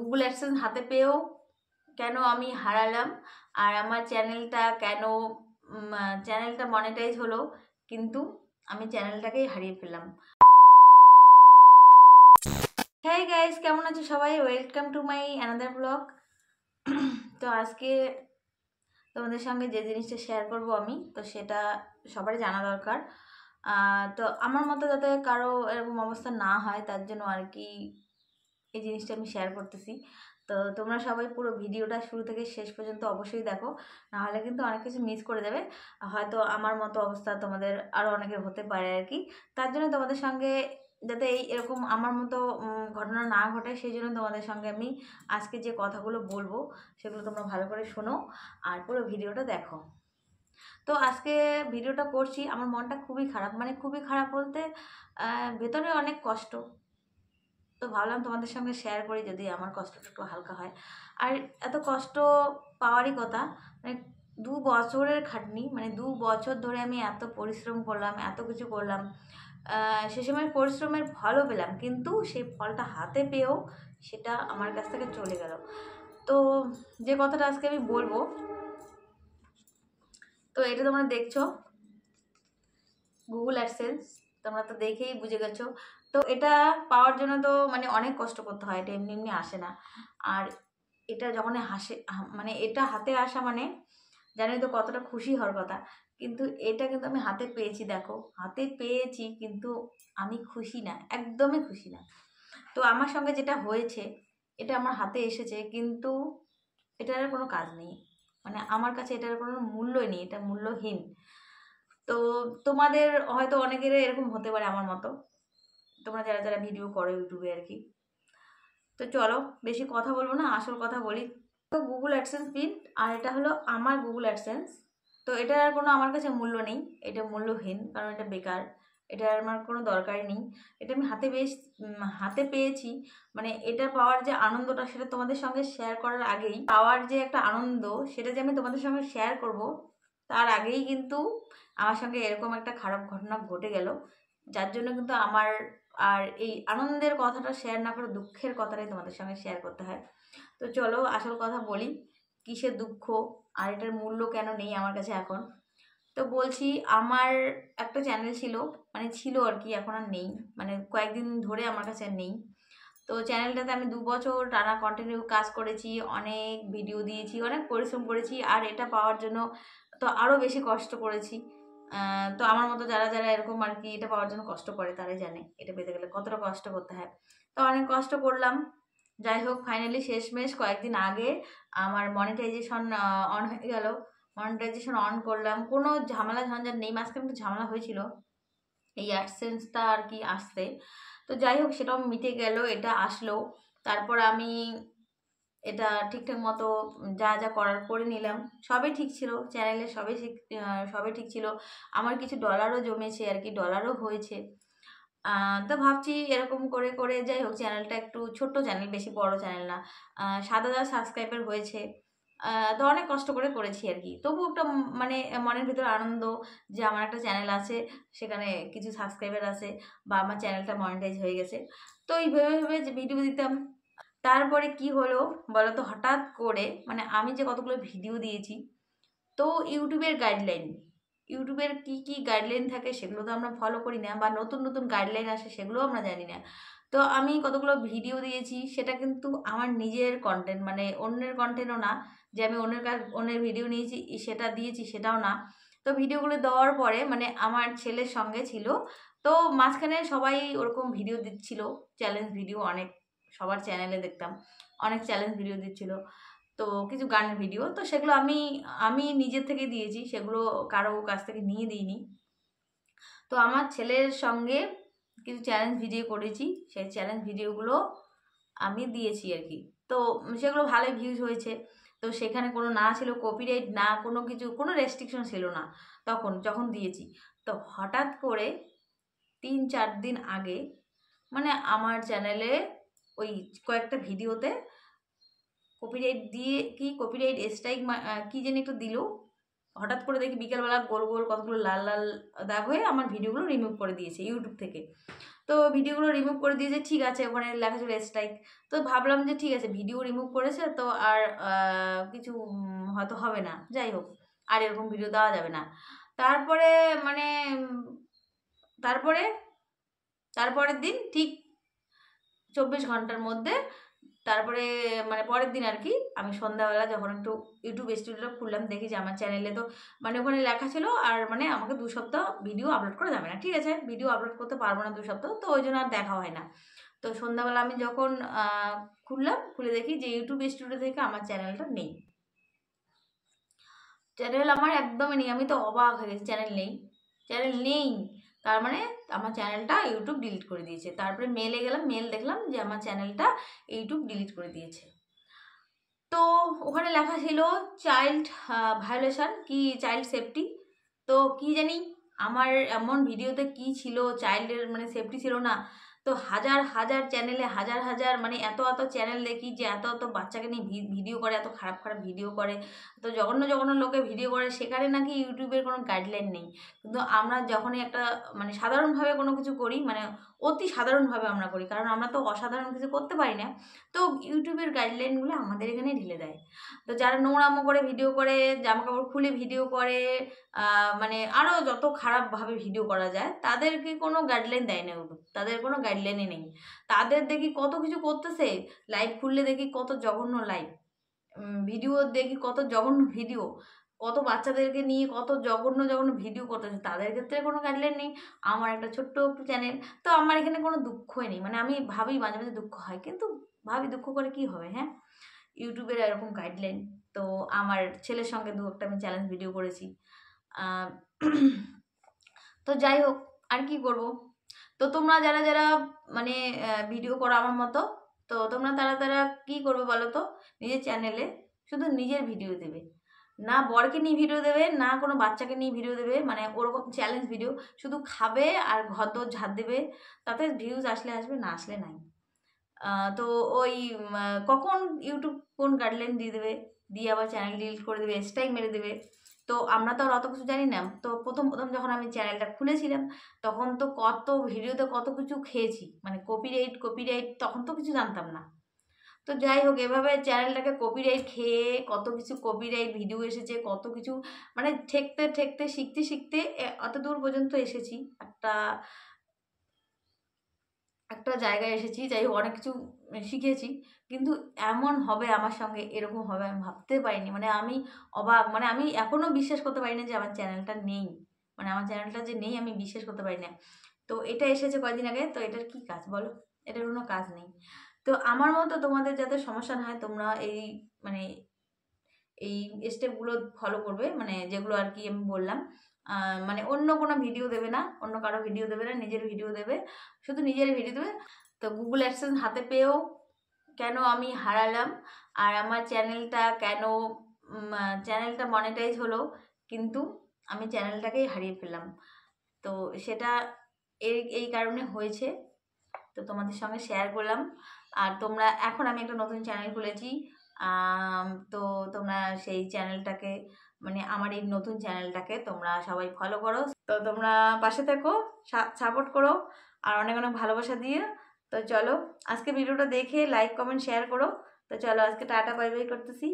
Google AdSense হাতে পেয়েও কেন আমি হারালাম, আর আমার চ্যানেলটা কেন চ্যানেলটা মনিটাইজ হলো কিন্তু আমি চ্যানেলটাকেই হারিয়ে ফেললাম। হেই গাইস, কেমন আছো সবাই? Welcome to my another blog. তো আজকে তোমাদের সঙ্গে যে জিনিসটা শেয়ার করব আমি, তো সেটা সবারই জানা দরকার। তো আমার মতো যাতে কারো এরকম অবস্থা না হয় তার জন্য আর কি এই জিনিসটা আমি শেয়ার করতেছি। তো তোমরা সবাই পুরো ভিডিওটা শুরু থেকে শেষ পর্যন্ত অবশ্যই দেখো, নাহলে কিন্তু অনেক কিছু মিস করে যাবে। হয়তো আমার মতো অবস্থা তোমাদের আরও অনেকের হতে পারে আর কি। তার জন্য তোমাদের সঙ্গে যাতে এরকম আমার মতো ঘটনা না ঘটে, সেই জন্য তোমাদের সঙ্গে আমি আজকে যে কথাগুলো বলবো সেগুলো তোমরা ভালো করে শোনো আর পুরো ভিডিওটা দেখো। তো আজকে ভিডিওটা করছি, আমার মনটা খুবই খারাপ, মানে খুবই খারাপ বলতে ভেতরে অনেক কষ্ট। তো ভাবলাম তোমাদের সঙ্গে শেয়ার করি, যদি আমার কষ্টটা একটু হালকা হয়। আর এত কষ্ট পাওয়ারই কথা, মানে 2 বছরের খাটনি, মানে 2 বছর ধরে আমি এত পরিশ্রম করলাম, এত কিছু করলাম, সে সময় পরিশ্রমের ফলও পেলাম, কিন্তু সেই ফলটা হাতে পেয়েও সেটা আমার কাছ থেকে চলে গেল। তো যে কথাটা আজকে আমি বলবো, তো এটা তোমরা দেখছো গুগল অ্যাডসেন্স, তোমরা তো দেখেই বুঝে গেছো। তো এটা পাওয়ার জন্য তো মানে অনেক কষ্ট করতে হয়, এটা এমনি এমনি আসে না। আর এটা যখন মানে এটা হাতে আসা মানে জানোই তো কতটা খুশি হওয়ার কথা। কিন্তু এটা কিন্তু আমি হাতে পেয়েছি, দেখো হাতে পেয়েছি, কিন্তু আমি খুশি না, একদমই খুশি না। তো আমার সঙ্গে যেটা হয়েছে, এটা আমার হাতে এসেছে, কিন্তু এটার আর কোনো কাজ নেই, মানে আমার কাছে এটার কোনো মূল্যই নেই, এটা মূল্যহীন। তো তোমাদের হয়তো অনেকের এরকম হতে পারে আমার মতো, তোমরা যারা যারা ভিডিও করো ইউটিউবে আর কি। তো চলো বেশি কথা বলবো না, আসল কথা বলি। তো গুগল অ্যাডসেন্স পিন, আর এটা হলো আমার গুগল অ্যাডসেন্স। তো এটার আর কোনো আমার কাছে মূল্য নেই, এটা মূল্যহীন, কারণ এটা বেকার, এটার আমার কোনো দরকারই নেই। এটা আমি হাতে পেয়েছি, মানে এটা পাওয়ার যে আনন্দটা সেটা তোমাদের সঙ্গে শেয়ার করার আগেই, পাওয়ার যে একটা আনন্দ সেটা যে আমি তোমাদের সঙ্গে শেয়ার করব তার আগেই কিন্তু আমার সঙ্গে এরকম একটা খারাপ ঘটনা ঘটে গেল, যার জন্য কিন্তু আমার আর এই আনন্দের কথাটা শেয়ার না করে দুঃখের কথাটাই তোমাদের সঙ্গে শেয়ার করতে হয়। তো চলো আসল কথা বলি, কিসের দুঃখ আর এটার মূল্য কেন নেই আমার কাছে এখন। তো বলছি, আমার একটা চ্যানেল ছিল, মানে ছিল আর কি, এখন আর নেই, মানে কয়েকদিন ধরে আমার কাছে আর নেই। তো চ্যানেলটাতে আমি 2 বছর টানা কন্টিনিউ কাজ করেছি, অনেক ভিডিও দিয়েছি, অনেক পরিশ্রম করেছি, আর এটা পাওয়ার জন্য তো আরও বেশি কষ্ট করেছি। তো আমার মতো যারা যারা এরকম আর কি এটা পাওয়ার জন্য কষ্ট করে তারাই জানে এটা পেতে গেলে কতটা কষ্ট করতে হয়। তো অনেক কষ্ট করলাম, যাই হোক ফাইনালি শেষমেশ কয়েকদিন আগে আমার মনিটাইজেশন অন হয়ে গেল। মনিটাইজেশন অন করলাম, কোনো ঝামেলা ঝঞ্ঝাট নেই, মাঝখানে একটু ঝামেলা হয়েছিল এই অ্যাডসেন্সটা আর কি আসতে। তো যাই হোক সেটাও মিটে গেল, এটা আসলো। তারপর আমি এটা ঠিকঠাক মতো যা যা করার করে নিলাম, সবই ঠিক ছিল, চ্যানেলে সবই ঠিক ছিল। আমার কিছু ডলারও জমেছে আর কি, ডলারও হয়েছে। তো ভাবছি এরকম করে করে যাই হোক, চ্যানেলটা একটু ছোট্ট চ্যানেল, বেশি বড় চ্যানেল না, 7,000 সাবস্ক্রাইবার হয়েছে। তো অনেক কষ্ট করে করেছি আর কি, তবু একটা মানে মনের ভিতরে আনন্দ যে আমার একটা চ্যানেল আছে, সেখানে কিছু সাবস্ক্রাইবার আছে, বা আমার চ্যানেলটা মনিটাইজ হয়ে গেছে। তো এই ভেবে ভেবে যে ভিডিও দিতাম, তারপরে কি হলো বলো তো, হঠাৎ করে মানে আমি যে কতগুলো ভিডিও দিয়েছি, তো ইউটিউবের কি কি গাইডলাইন থাকে সেগুলো তো আমরা ফলো করি না, বা নতুন নতুন গাইডলাইন আসে সেগুলো আমরা জানি না। তো আমি কতগুলো ভিডিও দিয়েছি, সেটা কিন্তু আমার নিজের কন্টেন্ট, মানে অন্যের কন্টেন্টও না, যে আমি অন্যের ভিডিও নিয়েছি সেটা দিয়েছি সেটাও না। তো ভিডিওগুলো দেওয়ার পরে মানে আমার ছেলের সঙ্গে ছিল, তো মাঝখানে সবাই ওরকম ভিডিও দিচ্ছিল, চ্যালেঞ্জ ভিডিও, অনেক সবার চ্যানেলে দেখতাম অনেক চ্যালেঞ্জ ভিডিও দিচ্ছিল। তো কিছু গানের ভিডিও, তো সেগুলো আমি আমি নিজের থেকে দিয়েছি, সেগুলো কারো কাছ থেকে নিয়ে দিইনি। তো আমার ছেলের সঙ্গে কিছু চ্যালেঞ্জ ভিডিও করেছি, সেই চ্যালেঞ্জ ভিডিওগুলো আমি দিয়েছি আর কি। তো সেগুলো ভালোই ভিউজ হয়েছে। তো সেখানে কোনো না ছিল কপিরাইট, না কোনো কিছু, কোনো রেস্ট্রিকশন ছিল না তখন যখন দিয়েছি। তো হঠাৎ করে 3-4 দিন আগে মানে আমার চ্যানেলে ওই কয়েকটা ভিডিওতে কপিরাইট দিয়ে, কি কপিরাইট স্ট্রাইক কি জানি একটু দিল, হঠাৎ করে দেখি বিকেলবেলা গোল গোল কতগুলো লাল লাল দাগ হয়ে আমার ভিডিওগুলো রিমুভ করে দিয়েছে ইউটিউব থেকে। তো ভিডিওগুলো রিমুভ করে দিয়েছে, ঠিক আছে, ওখানে লেখা ছিল স্ট্রাইক। তো ভাবলাম যে ঠিক আছে, ভিডিও রিমুভ করেছে তো আর কিছু হয়তো হবে না, যাই হোক, আর এরকম ভিডিও দেওয়া যাবে না। তারপরে মানে তারপরের দিন ঠিক 24 ঘন্টার মধ্যে, তারপরে মানে পরের দিন আর কি, আমি সন্ধ্যাবেলা যখন একটু ইউটিউব স্টুডিওটা খুললাম, দেখি যে আমার চ্যানেলে তো মানে ওখানে লেখা ছিল আর মানে আমাকে 2 সপ্তাহ ভিডিও আপলোড করা যাবে না। ঠিক আছে, ভিডিও আপলোড করতে পারবো না 2 সপ্তাহ, তো ওই জন্য আর দেখা হয় না। তো সন্ধ্যাবেলা আমি যখন খুললাম, খুলে দেখি যে ইউটিউব স্টুডিও থেকে আমার চ্যানেলটা নেই। চ্যানেল আমার একদমই নেই। আমি তো অবাক হয়ে গেছি, চ্যানেল নেই। তার মানে আমার চ্যানেলটা ইউটিউব ডিলিট করে দিয়েছে। তারপরে মেলে গেলাম, মেল দেখলাম যে আমার চ্যানেলটা ইউটিউব ডিলিট করে দিয়েছে। তো ওখানে লেখা ছিল চাইল্ড ভায়োলেশন, কি চাইল্ড সেফটি, তো কি জানি আমার এমন ভিডিওতে কি ছিল, চাইল্ডের মানে সেফটি ছিল না। তো হাজার হাজার চ্যানেলে হাজার হাজার মানে এত এত চ্যানেল দেখি যে এত এত বাচ্চাকে নিয়ে ভিডিও করে, এত খারাপ খারাপ ভিডিও করে, তো জঘন্য জঘন্য লোকে ভিডিও করে, সেখানে নাকি ইউটিউবের কোনো গাইডলাইন নেই। কিন্তু আমরা যখনই একটা মানে সাধারণভাবে কোনো কিছু করি, মানে অতি সাধারণভাবে আমরা করি, কারণ আমরা তো অসাধারণ কিছু করতে পারি না, তো ইউটিউবের গাইডলাইনগুলো আমাদের এখানে ঢেলে দেয়। তো যারা নোংরামো করে ভিডিও করে, জামাকাপড় খুলে ভিডিও করে, মানে আরও যত খারাপভাবে ভিডিও করা যায়, তাদেরকে কোনো গাইডলাইন দেয় না ইউটিউব, তাদের কোনো গাইডলাইনই নেই। তাদের দেখি কত কিছু করতেছে, লাইভ খুললে দেখি কত জঘন্য লাইভ ভিডিও, দেখি কত জঘন্য ভিডিও, কত বাচ্চাদেরকে নিয়ে কত জঘন্য জঘন্য ভিডিও করতেছে, তাদের ক্ষেত্রে কোনো গাইডলাইন নেই। আমার একটা ছোট্ট একটু চ্যানেল, তো আমার এখানে কোনো দুঃখই নেই। মানে আমি ভাবি মাঝে মাঝে দুঃখ হয়, কিন্তু ভাবি দুঃখ করে কি হবে, হ্যাঁ, ইউটিউবের এরকম গাইডলাইন। তো আমার ছেলের সঙ্গে 2-একটা আমি চ্যালেঞ্জ ভিডিও করেছি। তো যাই হোক, আর কি করব। তো তোমরা যারা যারা মানে ভিডিও করো আমার মতো, তো তোমরা তারা কি করবে বলো তো, নিজের চ্যানেলে শুধু নিজের ভিডিও দেবে, না বরকে নিয়ে ভিডিও দেবে, না কোনো বাচ্চাকে নিয়ে ভিডিও দেবে, মানে ওরকম চ্যালেঞ্জ ভিডিও, শুধু খাবে আর ঘর দোর ঝাড় দেবে, তাতে ভিউজ আসলে আসবে, না আসলে নাই। তো ওই কখন ইউটিউব কোন গাইডলাইন দিয়ে দেবে, দিয়ে আবার চ্যানেল ডিলিট করে দেবে, স্ট্রাইক মেরে দেবে। তো আমরা তো আর অত কিছু জানি না। তো প্রথম যখন আমি চ্যানেলটা খুলেছিলাম, তখন তো কত ভিডিওতে কত কিছু খেয়েছি, মানে কপিরাইট তখন তো কিছু জানতাম না। তো যাই হোক, এভাবে চ্যানেলটাকে কপিরাইট খেয়ে কত কিছু কপিরাইট ভিডিও এসেছে, কত কিছু মানে ঠেকতে ঠেকতে শিখতে শিখতে অত দূর পর্যন্ত এসেছি, একটা একটা জায়গায় এসেছি। যাই হোক, অনেক কিছু শিখেছি, কিন্তু এমন হবে আমার সঙ্গে, এরকম হবে আমি ভাবতে পারিনি। মানে আমি অবাক, মানে আমি এখনও বিশ্বাস করতে পারি না যে আমার চ্যানেলটা নেই, মানে আমার চ্যানেলটা যে নেই আমি বিশ্বাস করতে পারি না। তো এটা এসেছে কয়েকদিন আগে, তো এটার কি কাজ বলো, এটার কোনো কাজ নেই। তো আমার মতো তোমাদের যাতে সমস্যা না হয়, তোমরা এই মানে এই স্টেপগুলো ফলো করবে, মানে যেগুলো আর কি আমি বললাম। মানে অন্য কোনো ভিডিও দেবে না, অন্য কারো ভিডিও দেবে না, নিজের ভিডিও দেবে, শুধু নিজের ভিডিও দেবে। তো গুগল অ্যাডসেন্স হাতে পেয়েও কেন আমি হারালাম, আর আমার চ্যানেলটা কেন চ্যানেলটা মনিটাইজ হলো, কিন্তু আমি চ্যানেলটাকেই হারিয়ে ফেললাম। তো সেটা এই কারণে হয়েছে, তো তোমাদের সঙ্গে শেয়ার করলাম। আর তোমরা, এখন আমি একটা নতুন চ্যানেল খুলেছি, তো তোমরা সেই চ্যানেলটাকে, মানে আমার এই নতুন চ্যানেলটাকে তোমরা সবাই ফলো করো, তো তোমরা পাশে থেকো, সাপোর্ট করো, আর অনেক অনেক ভালোবাসা দিয়ে। তো চলো, আজকে ভিডিওটা দেখে লাইক কমেন্ট শেয়ার করো। তো চলো, আজকে টাটা বাই বাই করতেছি।